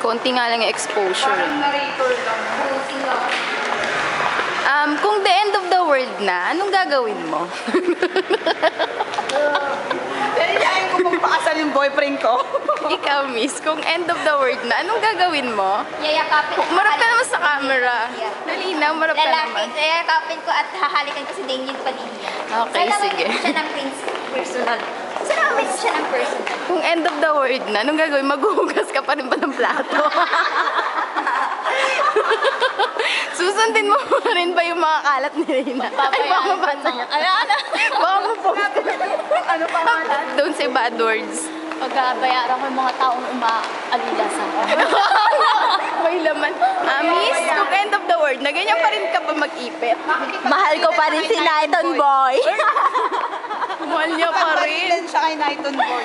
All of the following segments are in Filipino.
Konti nga lang yung exposure. Parang narrator lang. Kung the end of the world na, anong gagawin mo? Dahil ko magpakasal yung boyfriend ko. Ikaw, miss, kung end of the world na, anong gagawin mo? Yayakapin. Marap ka naman sa camera. Dali na, marap ka naman. Lalaki, yayakapin ko at hahalikan ko si Damien Padilla. Okay, sige. Sana siya ng prince personal. Sana naman siya ng personal. Kung end of the world na, anong gagawin? Maghuhugas ka pa rin ba ng plato? Susundin mo pa rin ba yung mga kalat ni Reyna? Ay, baka mabasa niya. Ano? Baka mapost. Ano pangalan? Don't say bad words. Pagbayaran ko yung mga taong umaalila sa akin. May laman. Miss, kung end of the world na, ganyan pa rin ka ba mag-ipit? Mahal ko pa rin si Nighton Boy. Mahal niya pa rin. Pag-barilan siya kay Nighton Boy.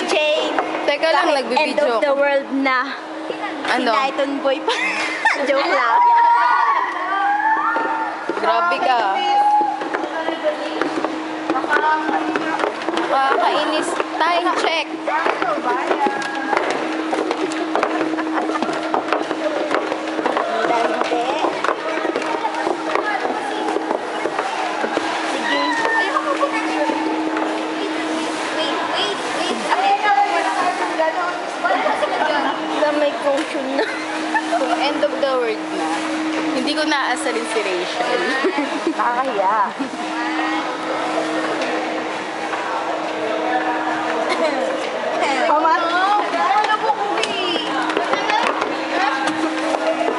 Jane. Teka lang, End nagbibideo. of the world na. Ano? Si Nighton Boy pa. Joke lang. Grabe ka. Nakakainis. Time check. Na may caution na. Kung end of the world na, hindi ko naaasalin si Rachel. Nakakahiya. Pamat? Ano po ko eh?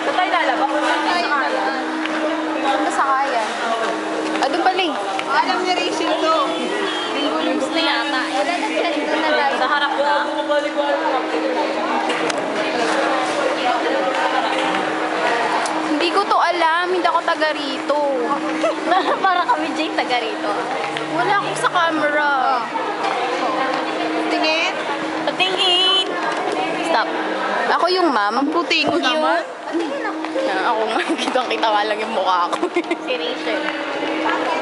Saan tayo lalabas? Saan ba sakayan? Doon pala eh. Alam ni Rachel to. Gusto yata. Wala na siya dito na tayo. Sa harap na. Hindi ko to alam. Hindi ako taga rito. Para kami Jane taga rito. Wala akong sa camera. Tingin? Patingin! Stop. Ako yung ma'am. Ang puti ko naman. Ako nga, kitang-kita nga lang yung mukha ko. Si Rachel.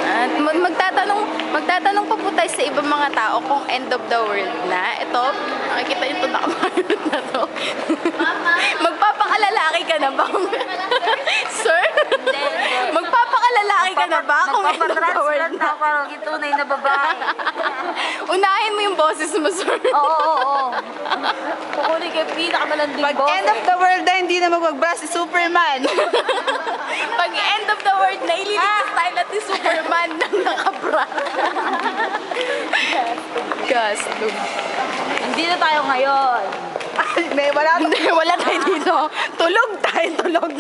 At magtatanong pa po tayo sa ibang mga tao kung end of the world na. Ito, nakikita yung to nakamayot na to. Mama! Magpapakalalaki ka na ba? Sir? Magpapakalalaki ka na ba kung end of the world na? Parang tunay na babae. Unahin mo yung boses mo, sir. Oo. Kukunin kayo pinakamalanding Pag end of the world na hindi na magbabra si Superman. Pag end of the world na, ililigtas tayo natin Superman ng nakabra. Gastos. Hindi na tayo ngayon. May wala. Hindi, wala tayo dito. Tulog tayo, tulog.